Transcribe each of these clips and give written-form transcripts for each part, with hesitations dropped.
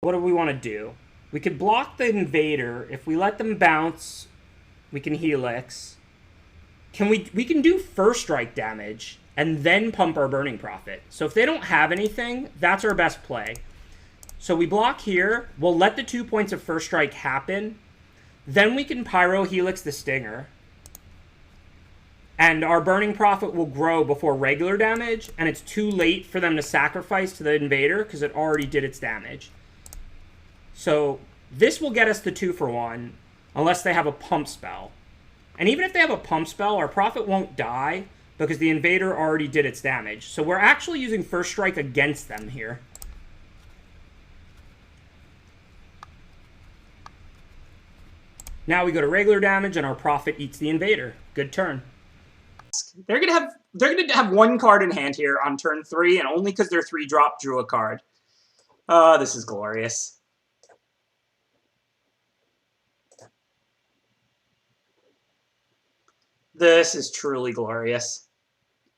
What do we want to do? We could block the invader. If we let them bounce, we can helix. We can do first strike damage and then pump our burning prophet. So if they don't have anything, that's our best play. So we block here. We'll let the 2 points of first strike happen. Then we can pyro helix the stinger. And our burning prophet will grow before regular damage, and it's too late for them to sacrifice to the invader because it already did its damage. So this will get us the 2-for-1 unless they have a pump spell. And even if they have a pump spell, our prophet won't die because the invader already did its damage. So we're actually using first strike against them here. Now we go to regular damage and our prophet eats the invader. Good turn. They're gonna have one card in hand here on turn 3, and only because their 3-drop drew a card. Oh, this is glorious. This is truly glorious.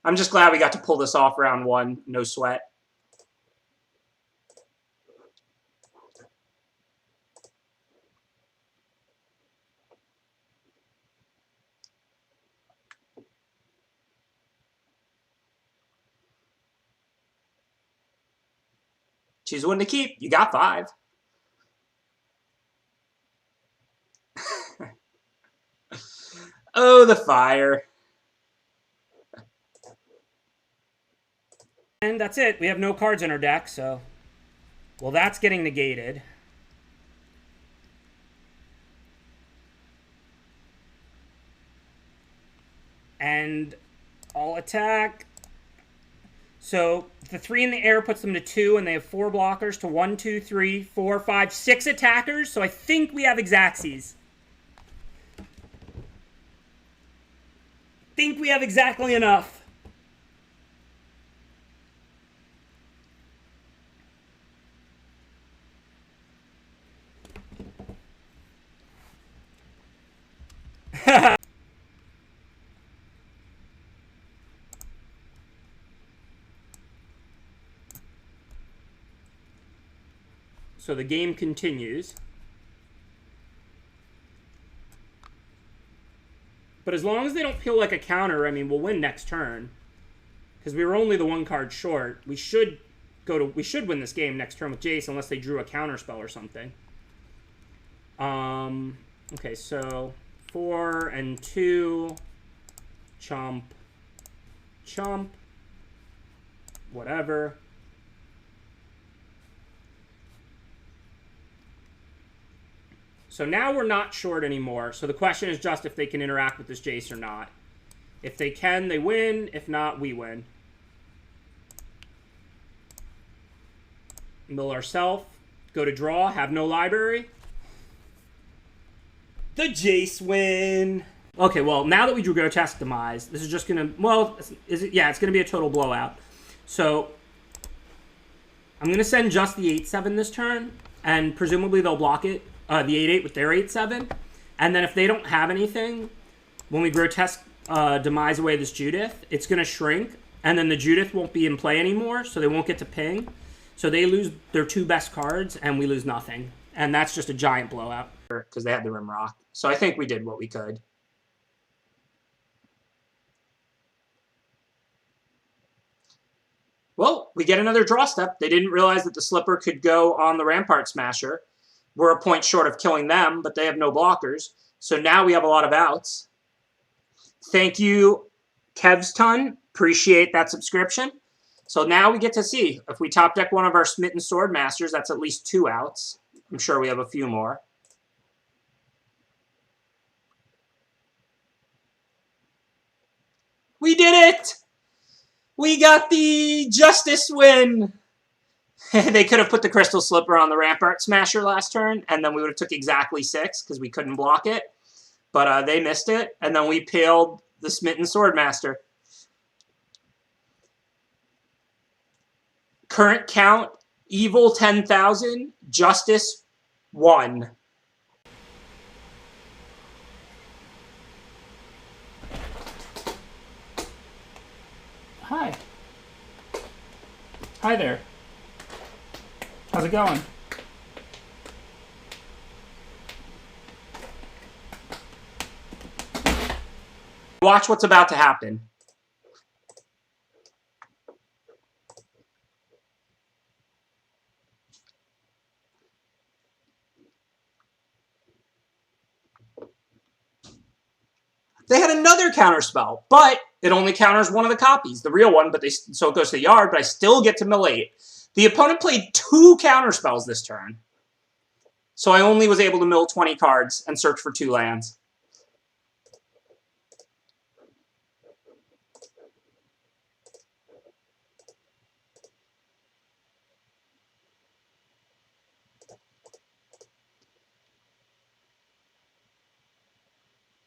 I'm just glad we got to pull this off round 1. No sweat. Choose one to keep. You got 5. Oh, the fire. And that's it. We have no cards in our deck, so... Well, that's getting negated. And I'll attack. So the 3 in the air puts them to 2, and they have 4 blockers to 1, 2, 3, 4, 5, 6 attackers. So I think we have Exaxes. Think we have exactly enough. So the game continues. But as long as they don't feel like a counter, I mean, we'll win next turn. Because we were only the 1 card short. We should win this game next turn with Jace unless they drew a counter spell or something. Okay, so 4 and 2. Chomp. Chomp. Whatever. So now we're not short anymore. So the question is just if they can interact with this Jace or not. If they can, they win. If not, we win. Mill ourselves. Go to draw. Have no library. The Jace win. Okay, well, now that we drew Grotesque Demise, this is just going to... Well, yeah, it's going to be a total blowout. So I'm going to send just the 8-7 this turn. And presumably they'll block it. The 8-8 with their 8-7. And then if they don't have anything, when we Grotesque Demise away this Judith, it's going to shrink. And then the Judith won't be in play anymore, so they won't get to ping. So they lose their 2 best cards, and we lose nothing. And that's just a giant blowout. Because they had the Rimrock. So I think we did what we could. Well, we get another draw step. They didn't realize that the Slipper could go on the Rampart Smasher. We're a point short of killing them, but they have no blockers. So now we have a lot of outs. Thank you, Kev's Ton. Appreciate that subscription. So now we get to see. If we top deck one of our Smitten Sword Masters, that's at least 2 outs. I'm sure we have a few more. We did it! We got the Justice win! They could have put the Crystal Slipper on the Rampart Smasher last turn, and then we would have took exactly 6 because we couldn't block it. But they missed it, and then we paled the Smitten Swordmaster. Current count, Evil 10,000, Justice 1. Hi. Hi there. How's it going? Watch what's about to happen. They had another counterspell, but it only counters one of the copies, the real one, so it goes to the yard, but I still get to mill 8. The opponent played 2 counterspells this turn. So I only was able to mill 20 cards and search for 2 lands.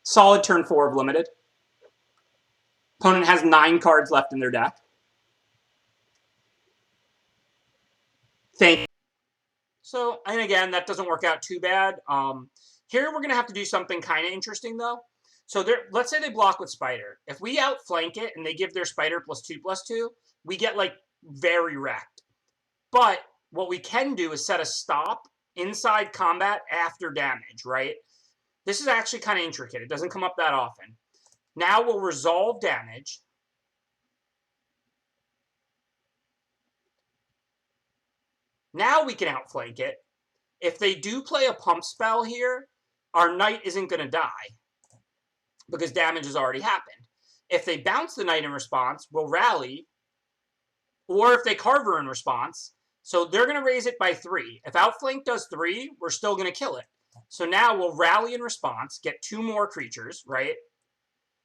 Solid turn 4 of limited. Opponent has 9 cards left in their deck. Thank you. So, and again, that doesn't work out too bad. Here we're going to have to do something kind of interesting, though. So let's say they block with Spider. If we outflank it and they give their Spider +2/+2, we get, like, very wrecked. But what we can do is set a stop inside combat after damage, right? This is actually kind of intricate. It doesn't come up that often. Now we'll resolve damage. Now we can outflank it. If they do play a pump spell here, our knight isn't going to die because damage has already happened. If they bounce the knight in response, we'll rally. Or if they carver in response, so they're going to raise it by 3. If outflank does 3, we're still going to kill it. So now we'll rally in response, get 2 more creatures, right?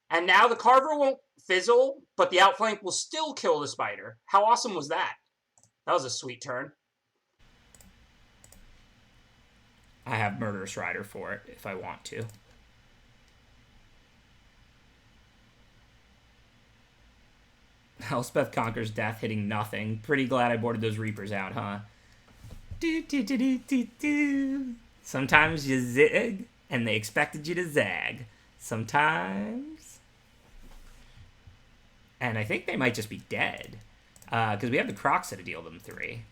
And now the carver won't fizzle, but the outflank will still kill the spider. How awesome was that? That was a sweet turn. I have Murderous Rider for it if I want to. Elspeth Conquers Death hitting nothing. Pretty glad I boarded those Reapers out, huh? Sometimes you zig, and they expected you to zag. Sometimes. And I think they might just be dead. Because we have the Crocs to deal them 3.